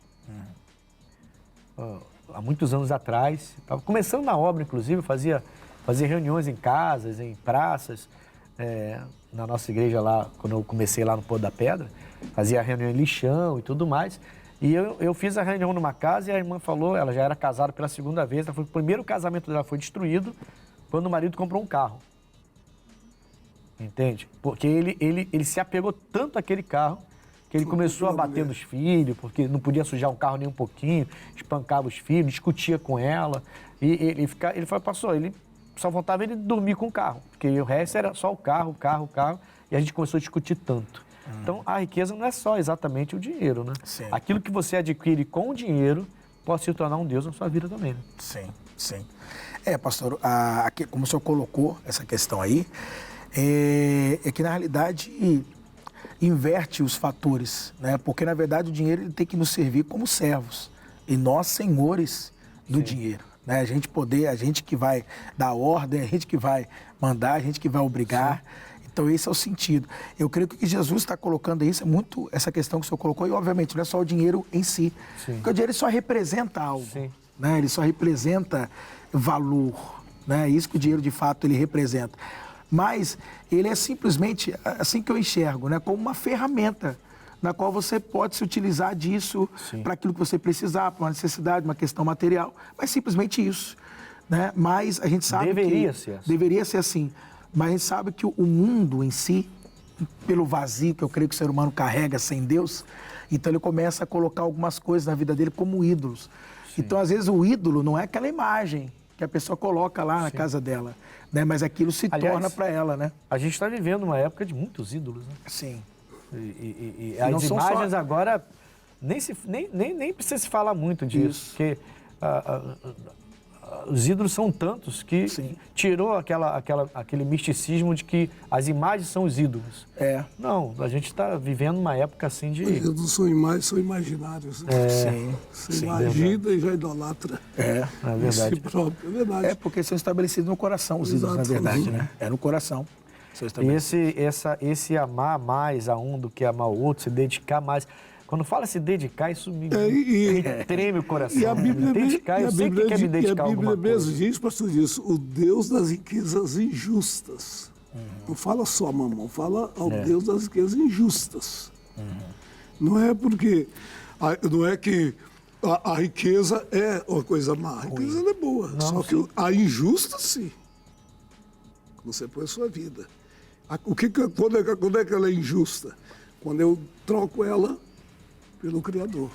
Há muitos anos atrás, estava começando na obra, inclusive, fazia reuniões em casas, em praças, na nossa igreja lá, quando eu comecei lá no Pôr da Pedra, fazia reunião em lixão e tudo mais. E eu fiz a reunião numa casa e a irmã falou, ela já era casada pela 2ª vez, ela falou que o primeiro casamento dela foi destruído quando o marido comprou um carro. Entende? Porque ele se apegou tanto àquele carro que ele começou a bater nos filhos, porque não podia sujar o carro nem um pouquinho, espancava os filhos, discutia com ela. E ele falou, pastor, ele só faltava ele dormir com o carro, porque o resto era só o carro, e a gente começou a discutir tanto. Então, a riqueza não é só exatamente o dinheiro, né? Sim. Aquilo que você adquire com o dinheiro pode se tornar um Deus na sua vida também, né? Sim, sim. Pastor, como o senhor colocou essa questão aí, é que na realidade inverte os fatores, né? Porque na verdade o dinheiro ele tem que nos servir como servos e nós senhores do dinheiro, né? A gente que vai dar ordem, a gente que vai mandar, a gente que vai obrigar. Sim. Então esse é o sentido. Eu creio que o que Jesus está colocando aí, isso é muito essa questão que o senhor colocou, e obviamente não é só o dinheiro em si, porque o dinheiro só representa algo, né? Ele só representa valor, né? Isso que o dinheiro de fato ele representa. Mas ele é simplesmente, assim que eu enxergo, né, como uma ferramenta na qual você pode se utilizar disso para aquilo que você precisar, para uma necessidade, uma questão material, mas simplesmente isso, né? Mas a gente sabe deveria ser assim, mas a gente sabe que o mundo em si, pelo vazio que eu creio que o ser humano carrega sem Deus, então ele começa a colocar algumas coisas na vida dele como ídolos. Sim. Então, às vezes, o ídolo não é aquela imagem que a pessoa coloca lá na casa dela, né? Mas aquilo se torna para ela, né? A gente está vivendo uma época de muitos ídolos, né? Sim. E as imagens agora, nem precisa se falar muito disso, porque os ídolos são tantos que tirou aquele misticismo de que as imagens são os ídolos. Não, a gente está vivendo uma época assim de... Os ídolos são imagens, são imaginários. Né? Você imagina e já idolatra. É verdade. Si próprio, é verdade. É porque são estabelecidos no coração os ídolos, na verdade, né? É no coração. E esse amar mais a um do que amar o outro, se dedicar mais... Quando fala se dedicar, isso me treme o coração. E a Bíblia, dedicar, eu sei que quer me dedicar a alguma coisa. Mesmo diz, pastor, disso, o Deus das riquezas injustas. Não fala só mamão, fala ao Deus das riquezas injustas. Não é porque... Não é que a riqueza é uma coisa má. A riqueza não é boa. Não, só que a injusta, sim. Você põe a sua vida. Quando é que ela é injusta? Quando eu troco ela pelo Criador.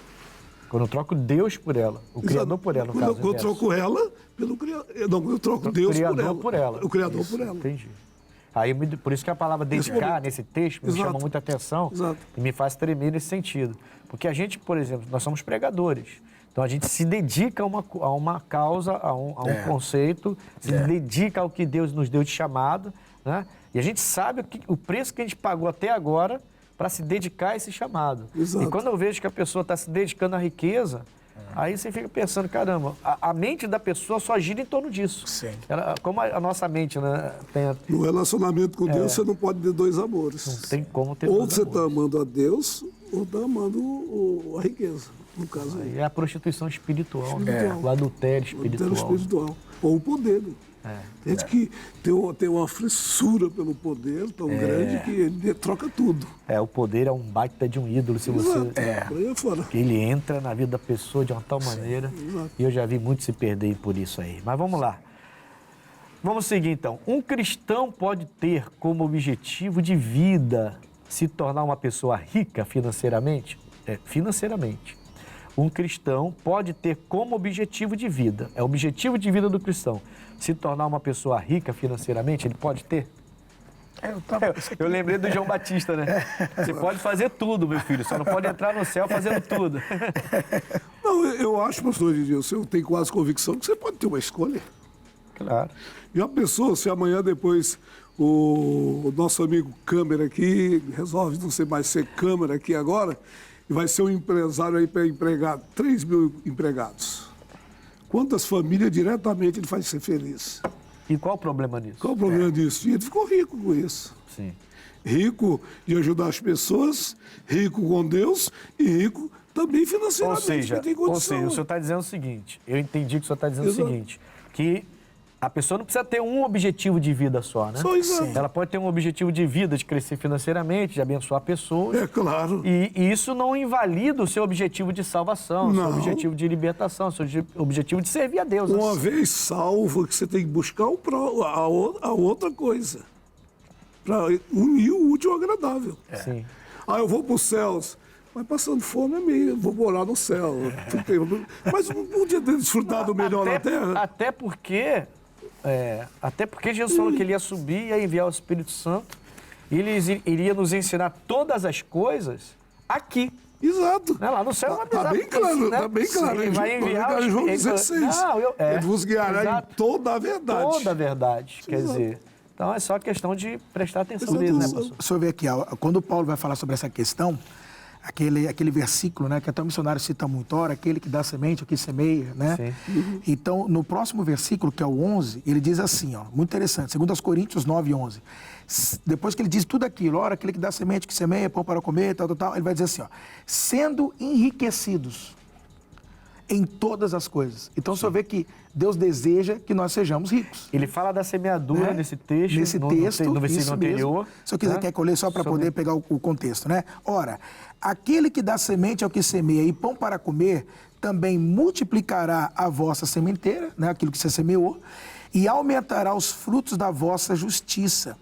Quando eu troco Deus por ela, o Criador por ela, no caso. Quando eu troco ela pelo Criador. Não, quando eu troco Deus por ela. O Criador por ela. Entendi. Aí, por isso que a palavra dedicar nesse texto me chama muita atenção e me faz tremer nesse sentido. Porque a gente, por exemplo, nós somos pregadores. Então a gente se dedica a uma causa, a um conceito, se dedica ao que Deus nos deu de chamado, né? E a gente sabe o preço que a gente pagou até agora para se dedicar a esse chamado. Exato. E quando eu vejo que a pessoa está se dedicando à riqueza, aí você fica pensando, caramba, a mente da pessoa só gira em torno disso. Sim. Como a nossa mente, né, tem... No relacionamento com Deus, você não pode ter dois amores. Não tem como ter ou você está amando a Deus, ou está amando a riqueza, no caso aí. É a prostituição espiritual, né? O adultério espiritual. Ou o poder. Tem gente que tem uma frissura pelo poder tão grande que ele troca tudo. O poder é um baita de um ídolo, se você... Por aí fora. Ele entra na vida da pessoa de uma tal maneira. E eu já vi muitos se perderem por isso aí. Mas vamos lá. Vamos seguir então. Um cristão pode ter como objetivo de vida se tornar uma pessoa rica financeiramente? Financeiramente. Um cristão pode ter como objetivo de vida, é o objetivo de vida do cristão, se tornar uma pessoa rica financeiramente, ele pode ter? Eu lembrei do João Batista, né? Você pode fazer tudo, meu filho, só não pode entrar no céu fazendo tudo. Não, eu acho, pastor Edilson, eu tenho quase convicção que você pode ter uma escolha. Claro. Já pensou se amanhã depois o nosso amigo Câmara aqui resolve não ser mais ser Câmara aqui agora e vai ser um empresário aí para empregar 3 mil empregados? Quantas famílias diretamente ele faz ser feliz? E qual o problema nisso? Qual o problema disso? E ele ficou rico com isso. Sim. Rico de ajudar as pessoas, rico com Deus e rico também financeiramente. Ou seja, o senhor está dizendo o seguinte, eu entendi que o senhor está dizendo o seguinte, que a pessoa não precisa ter um objetivo de vida só, né? Só isso. Ela pode ter um objetivo de vida, de crescer financeiramente, de abençoar pessoas. É claro. E isso não invalida o seu objetivo de salvação, o seu objetivo de libertação, o seu objetivo de servir a Deus. Uma vez salvo, que você tem que buscar a outra coisa. Para unir o útil ao agradável. Sim. Eu vou para os céus. Mas passando fome é meio, vou morar no céu. Mas não podia ter desfrutado melhor na terra? Até porque Jesus falou que ele ia subir e ia enviar o Espírito Santo e ele iria nos ensinar todas as coisas aqui. Exato. Lá no céu não Está bem claro, está bem claro. Ele vai enviar João 16. Ele vos guiará em toda a verdade. Toda a verdade, quer dizer. Então é só questão de prestar atenção nisso, né, pastor? Deixa eu ver aqui, quando o Paulo vai falar sobre essa questão, aquele versículo, né, que até o missionário cita muito, ora, aquele que dá semente, o que semeia, né? Sim. Então, no próximo versículo, que é o 11, ele diz assim, muito interessante, 2 Coríntios 9, 11. Depois que ele diz tudo aquilo, ora, aquele que dá semente, que semeia, pão para comer, tal, ele vai dizer assim, sendo enriquecidos em todas as coisas. Então, o senhor vê que Deus deseja que nós sejamos ricos. Ele fala da semeadura Né? nesse texto, Nesse texto, no versículo isso anterior. mesmo. Se eu quiser, quer que eu leia só para poder pegar o contexto, né? Ora, aquele que dá semente ao que semeia e pão para comer, também multiplicará a vossa sementeira, né? Aquilo que você semeou, e aumentará os frutos da vossa justiça,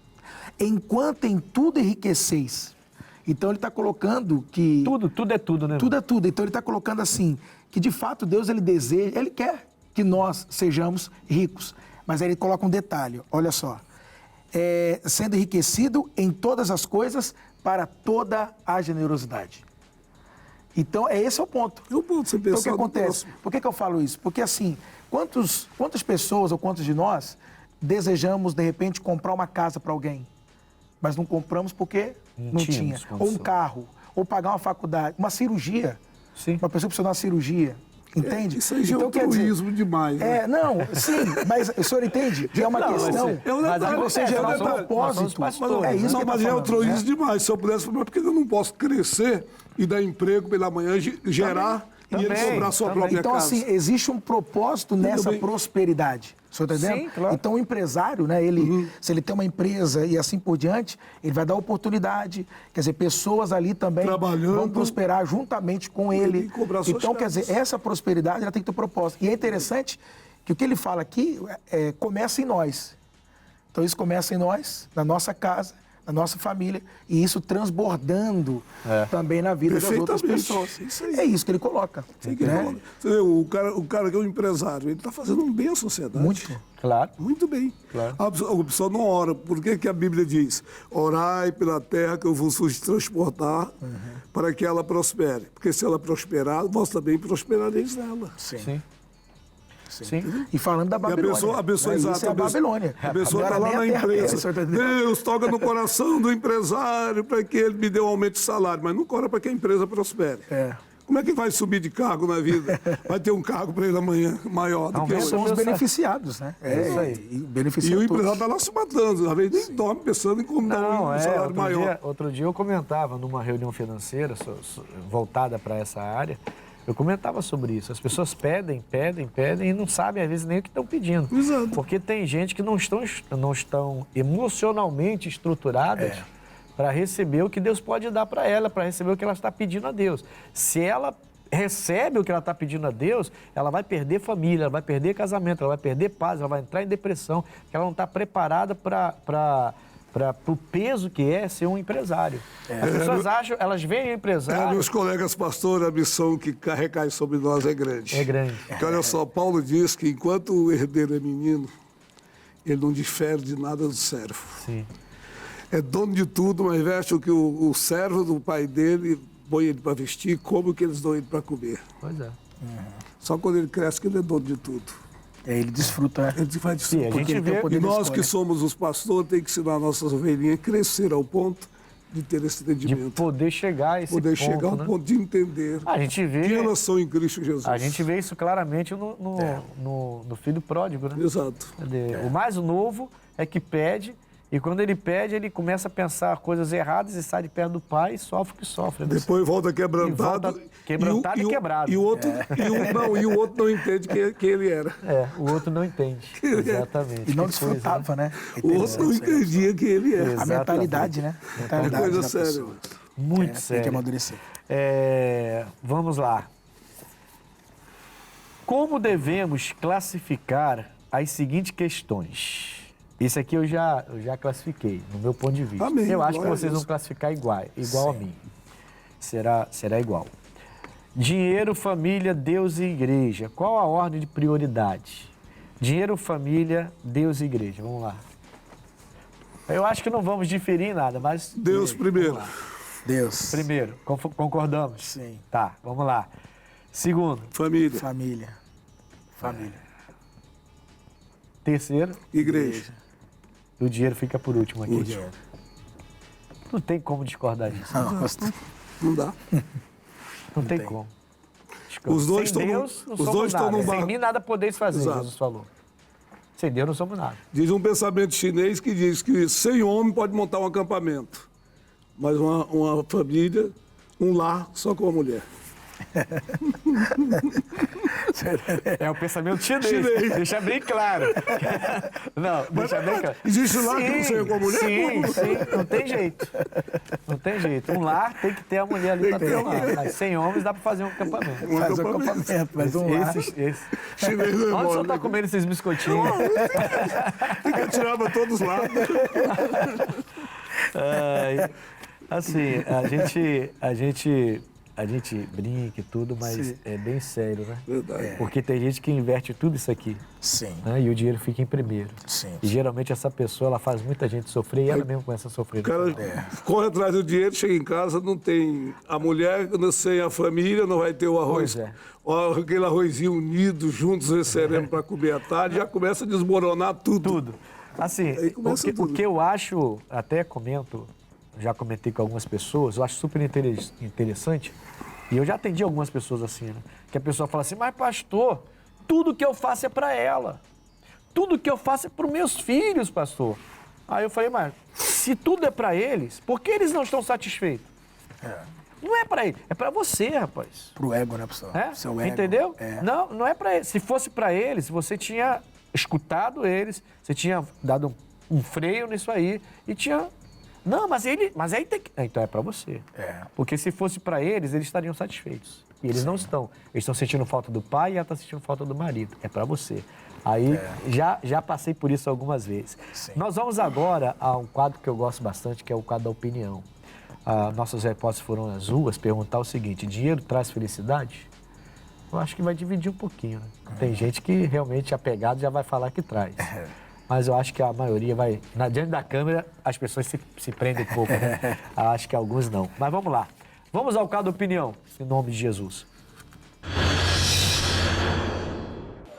enquanto em tudo enriqueceis. Então, ele está colocando que... Tudo é tudo, né? Tudo é tudo. Então, ele está colocando assim, que de fato Deus, ele deseja, ele quer que nós sejamos ricos. Mas aí ele coloca um detalhe, olha só. Sendo enriquecido em todas as coisas para toda a generosidade. Então, esse é o ponto. É o ponto, você Então, o que pensar no acontece? próximo. Por que eu falo isso? Porque, assim, quantas pessoas ou quantos de nós desejamos, de repente, comprar uma casa para alguém, mas não compramos porque não tinha. tínhamos Ou um condição. carro, ou pagar uma faculdade, uma cirurgia. Sim. Uma pessoa precisa de uma cirurgia. Entende? Isso aí já é quer dizer, altruísmo demais, né? não, sim, mas o senhor entende que é uma questão mas de você gerar um propósito. nós somos É isso Não, que mas ele é tá falando, altruísmo demais. Se eu pudesse, mas por que eu não posso crescer e dar emprego pela manhã, gerar e ele Também, comprar sua também. própria Então, casa? assim, existe um propósito nessa bem. prosperidade. O senhor está entendendo? Sim, claro. Então, o empresário, né, se ele tem uma empresa e assim por diante, ele vai dar oportunidade. Quer dizer, pessoas ali também Trabalhando. vão prosperar juntamente com ele. E cobrar suas Então, quer casas. dizer, essa prosperidade ela tem que ter propósito. E é interessante que o que ele fala aqui começa em nós. Então, isso começa em nós, na nossa casa, na nossa família, e isso transbordando também na vida das outras Perfeitamente. pessoas. Isso aí. É isso que ele coloca. Tem que né? falar. Você vê, o cara que é um empresário, ele está fazendo um bem à sociedade. Muito. Claro. Muito bem. Claro. A pessoa não ora. Por que a Bíblia diz? Orai pela terra que eu vos fiz transportar para que ela prospere. Porque se ela prosperar, vós também prosperareis nela. Sim. Sim. E falando da E Babilônia. a pessoa né? exata. Isso é a Babilônia. A pessoa está Agora lá na nem a terra empresa. o senhor tá entendendo? Deus toca no coração do empresário para que ele me dê um aumento de salário, mas nunca ora para que a empresa prospere. Como é que vai subir de cargo na vida? Vai ter um cargo para ele amanhã maior do que Aumenta hoje. São os Deus beneficiados, né? isso aí. E beneficia E o todos. empresário está lá se matando, às vezes nem dorme pensando em como dar um salário maior. Outro dia eu comentava numa reunião financeira voltada para essa área, eu comentava sobre isso. As pessoas pedem e não sabem, às vezes, nem o que estão pedindo. Exato. Porque tem gente que não estão emocionalmente estruturadas para receber o que Deus pode dar para ela, para receber o que ela está pedindo a Deus. Se ela recebe o que ela está pedindo a Deus, ela vai perder família, ela vai perder casamento, ela vai perder paz, ela vai entrar em depressão, porque ela não está preparada para o peso que é ser um empresário. As pessoas acham, elas veem o empresário... Meus colegas pastores, a missão que recai sobre nós é grande. É grande. Porque olha só, Paulo diz que enquanto o herdeiro é menino, ele não difere de nada do servo. Sim. É dono de tudo, mas veste o que o servo do pai dele põe ele para vestir, come o que eles dão ele para comer. Pois é. Só quando ele cresce que ele é dono de tudo. Ele desfruta, né? Ele vai Sim, a desfrutar. gente vê... poder E de nós escolha. que somos os pastores, tem que ensinar nossas ovelhinhas a crescer ao ponto de ter esse De entendimento. poder chegar a esse Poder ponto, chegar ao né? ponto de entender A gente vê... que elas são em Cristo Jesus. A gente vê isso claramente no filho pródigo, né? Exato. O mais novo é que pede, e quando ele pede, ele começa a pensar coisas erradas e sai de perto do pai e sofre o que sofre. né? Depois volta quebrantado. E volta quebrantado e quebrado. E o outro não entende quem ele era. O outro não entende. Exatamente. E não Que coisa, né? desfrutava, né? O outro não entendia quem ele era. A Exatamente. mentalidade, né? É Mentalidade coisa da séria. pessoa. Muito Tem sério. que amadurecer. Vamos lá. Como devemos classificar as seguintes questões? Isso aqui eu já classifiquei, no meu ponto de vista. Amém. Eu acho que Glória a vocês Deus. vão classificar igual a mim. Será igual. Dinheiro, família, Deus e igreja. Qual a ordem de prioridade? Dinheiro, família, Deus e igreja. Vamos lá. Eu acho que não vamos diferir em nada, mas... Deus primeiro. Vamos lá. Deus. Primeiro, concordamos? Sim. Tá, vamos lá. Segundo, Família. Família. terceiro, Igreja. e o dinheiro fica por último aqui. Dinheiro. Não tem como discordar disso. Não dá. Não tem como. Os dois Sem estão Deus, não os somos dois estão nada. num Sem barco. mim nada podeis fazer, Exato. Jesus falou. Sem Deus não somos nada. Diz um pensamento chinês que diz que 100 homens pode montar um acampamento, mas uma família, um lar só com a mulher. É o pensamento chinês. Deixa bem claro. Não, deixa bem claro. Existe um lar que não seja com a mulher? Sim. Não tem jeito. Não tem jeito. Um lar tem que ter a mulher ali para ter um lar. Mas 100 homens dá para fazer um acampamento. Faz um acampamento, mas um lar. Esse. Chinês não é Onde o mole, senhor tá né? comendo esses biscoitinhos? Tem que atirar pra todos os lados. Assim, a gente brinca e tudo, mas Sim. é bem sério, né? Verdade. Porque tem gente que inverte tudo isso aqui, Sim, né? E o dinheiro fica em primeiro. sim. E geralmente essa pessoa, ela faz muita gente sofrer e ela mesmo começa a sofrer. O cara corre atrás do dinheiro, chega em casa, não tem a mulher, sem a família, não vai ter o arroz. Pois é. Aquele arrozinho unido, juntos, recebendo para comer à tarde, já começa a desmoronar tudo. Tudo. Assim, Aí começa o tudo. que eu acho, até comento, já comentei com algumas pessoas, eu acho super interessante, e eu já atendi algumas pessoas assim, né? Que a pessoa fala assim, mas pastor, tudo que eu faço é para ela. Tudo que eu faço é para os meus filhos, pastor. Aí eu falei, mas se tudo é para eles, por que eles não estão satisfeitos? Não é para eles, é para você, rapaz. Pro ego, né, pessoal? É? Seu ego. Entendeu? É. Não é para eles. Se fosse para eles, você tinha escutado eles, você tinha dado um freio nisso aí e tinha... Não, mas aí tem que... Então é para você. É. Porque se fosse para eles, eles estariam satisfeitos. E eles não estão. Eles estão sentindo falta do pai e ela está sentindo falta do marido. É para você. Aí já passei por isso algumas vezes. Sim. Nós vamos agora a um quadro que eu gosto bastante, que é o quadro da opinião. Nossas repórteres foram às ruas perguntar o seguinte: dinheiro traz felicidade? Eu acho que vai dividir um pouquinho, né? Tem gente que realmente apegado já vai falar que traz. Mas eu acho que a maioria vai... Diante da câmera, as pessoas se prendem um pouco, né? Eu acho que alguns não. Mas vamos lá. Vamos ao quadro da opinião, em nome de Jesus.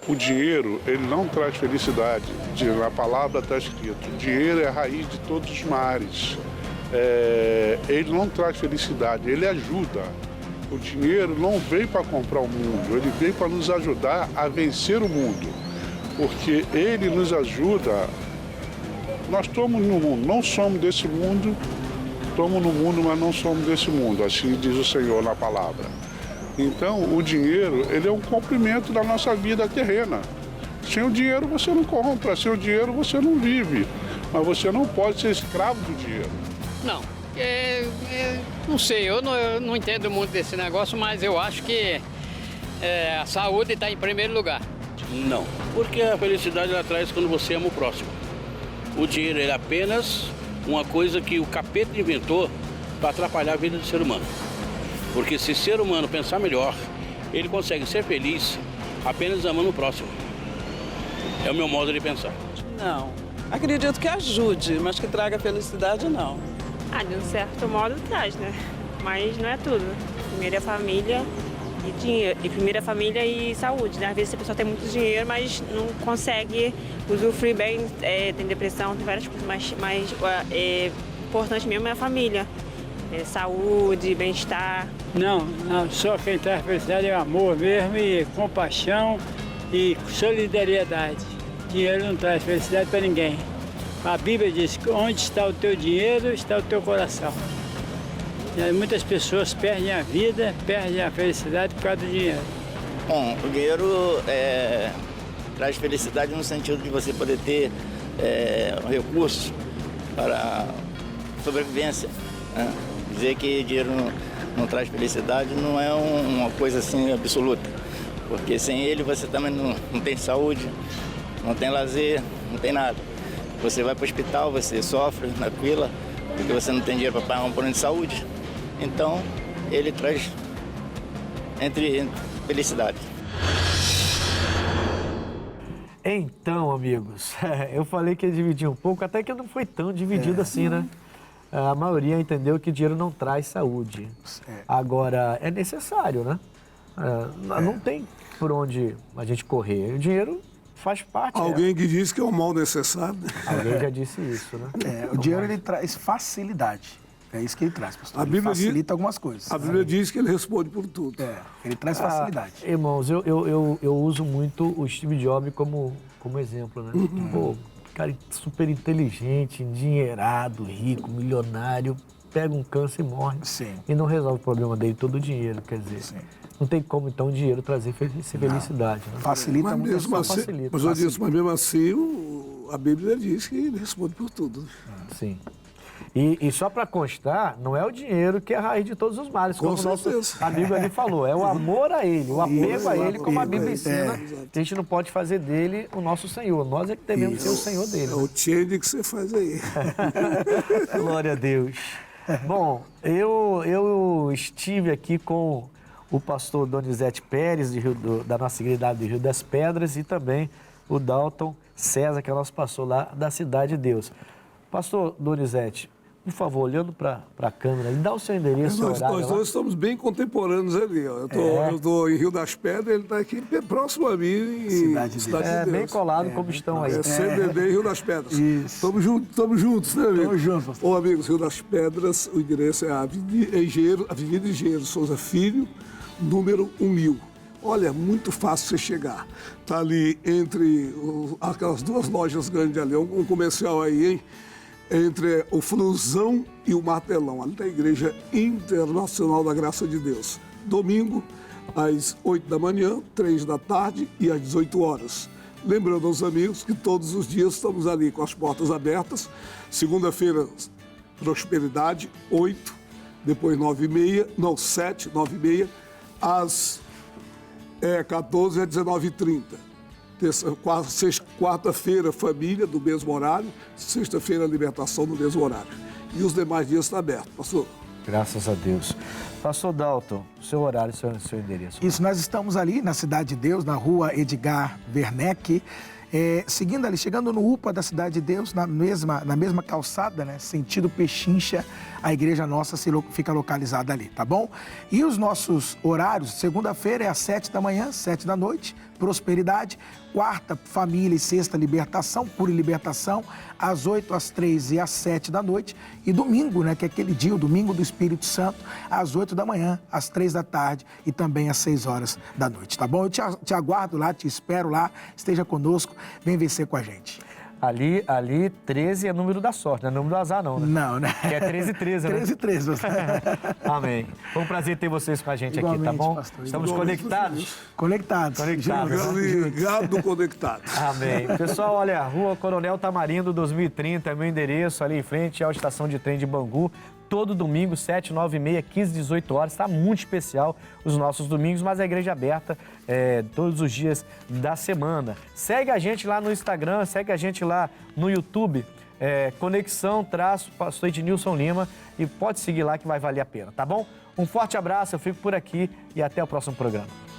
O dinheiro, ele não traz felicidade. Na palavra está escrito, o dinheiro é a raiz de todos os males. Ele não traz felicidade, ele ajuda. O dinheiro não veio para comprar o mundo, ele veio para nos ajudar a vencer o mundo. Porque ele nos ajuda. Nós estamos no mundo, não somos desse mundo, estamos no mundo, mas não somos desse mundo, assim diz o Senhor na palavra. Então, o dinheiro, ele é um complemento da nossa vida terrena. Sem o dinheiro você não compra, sem o dinheiro você não vive, mas você não pode ser escravo do dinheiro. Não, não sei, eu não entendo muito desse negócio, mas eu acho que a saúde está em primeiro lugar. Não, porque a felicidade ela traz quando você ama o próximo. O dinheiro é apenas uma coisa que o capeta inventou para atrapalhar a vida do ser humano. Porque se o ser humano pensar melhor, ele consegue ser feliz apenas amando o próximo. É o meu modo de pensar. Não, acredito que ajude, mas que traga felicidade, não. De um certo modo traz, né? Mas não é tudo. Primeiro é família e dinheiro. E primeiro é família e saúde, né? Às vezes a pessoa tem muito dinheiro, mas não consegue usufruir bem, tem depressão, tem várias coisas, mas importante mesmo é a família. Saúde, bem-estar. Não, só quem traz felicidade é o amor mesmo, e compaixão e solidariedade. Dinheiro não traz felicidade para ninguém. A Bíblia diz que onde está o teu dinheiro, está o teu coração. E muitas pessoas perdem a vida, perdem a felicidade por causa do dinheiro. Bom, o dinheiro traz felicidade no sentido de você poder ter recursos para sobrevivência, né? Dizer que dinheiro não traz felicidade não é uma coisa assim absoluta, porque sem ele você também não tem saúde, não tem lazer, não tem nada. Você vai para o hospital, você sofre na fila, porque você não tem dinheiro para pagar um plano de saúde. Então, ele traz entre felicidade. Então, amigos, eu falei que ia dividir um pouco, até que não foi tão dividido assim, né? A maioria entendeu que dinheiro não traz saúde. Agora, é necessário, né? Não tem por onde a gente correr. O dinheiro faz parte. Alguém que diz que é um mal necessário. Alguém já disse isso, né? O dinheiro, ele traz facilidade. É isso que ele traz, pastor. A Bíblia ele facilita algumas coisas. A Bíblia diz que ele responde por tudo. Ele traz facilidade. Irmãos, eu uso muito o Steve Jobs como exemplo, né? Pô, cara super inteligente, endinheirado, rico, milionário, pega um câncer e morre. Sim. E não resolve o problema dele todo o dinheiro, quer dizer. Sim. Não tem como, então, o dinheiro trazer felicidade. Né? Facilita muito. Mesmo assim, facilita. mas eu disse, mas mesmo assim, a Bíblia diz que ele responde por tudo. Sim. E só para constar, não é o dinheiro que é a raiz de todos os males, como o nosso amigo ali falou. É o amor a ele, o apego a ele, como a Bíblia ensina. A gente não pode fazer dele o nosso Senhor. Nós é que devemos ser o Senhor dele. É o change que você faz aí. Glória a Deus. Bom, eu estive aqui com o pastor Donizete Pérez, da nossa igreja de Rio das Pedras, e também o Dalton César, que é nosso pastor lá da Cidade de Deus. Pastor Donizete, por favor, olhando para a câmera, dá o seu endereço, seu horário. Nós dois estamos bem contemporâneos ali. Ó. Eu estou em Rio das Pedras, ele está aqui próximo a mim, em Cidade de Deus. Bem colado como estão aí. CBD em Rio das Pedras. Estamos juntos, né, amigo? Estamos juntos, pastor. Ô, amigos, Rio das Pedras, o endereço é a Avenida Engenheiro Souza Filho, número 1000. Olha, muito fácil você chegar. Está ali entre aquelas duas lojas grandes ali, um comercial aí, hein? Entre o Flusão e o Martelão, ali da Igreja Internacional da Graça de Deus. Domingo, às 8 da manhã, 3 da tarde e às 18 horas. Lembrando aos amigos que todos os dias estamos ali com as portas abertas. Segunda-feira, Prosperidade, 8, depois 7, 9h30, às 14 às 19h30. Quarta-feira, família, do mesmo horário. Sexta-feira, libertação, do mesmo horário. E os demais dias estão abertos, pastor. Graças a Deus. Pastor Dalton, seu horário, seu endereço. Isso, nós estamos ali na Cidade de Deus, na rua Edgar Werneck. Seguindo ali, chegando no UPA da Cidade de Deus, na mesma calçada, né, sentido Pechincha, a igreja nossa fica localizada ali, tá bom? E os nossos horários, segunda-feira é às 7 da manhã, 7 da noite, Prosperidade. Quarta, Família e Sexta, Libertação, Pura Libertação, às 8, às 3 e às 7 da noite. E domingo, né, que é aquele dia, o domingo do Espírito Santo, às 8 da manhã, às 3 da tarde e também às 6 horas da noite, tá bom? Eu te aguardo lá, te espero lá, esteja conosco, vem vencer com a gente. Ali 13 é número da sorte, não é número do azar não, né? Não, né? Que é 13 e 13, né? 13 e 13. Amém. Foi um prazer ter vocês com a gente aqui, tá bom? Pastor, estamos conectados? Conectados. Ligado, conectados. Amém. Pessoal, olha, Rua Coronel Tamarindo, 2030, é meu endereço, ali em frente à estação de trem de Bangu. Todo domingo, 7, 9 e meia, 15, 18 horas. Está muito especial os nossos domingos, mas a igreja aberta todos os dias da semana. Segue a gente lá no Instagram, segue a gente lá no YouTube, Conexão-Pastor Ednilson Lima, e pode seguir lá que vai valer a pena, tá bom? Um forte abraço, eu fico por aqui e até o próximo programa.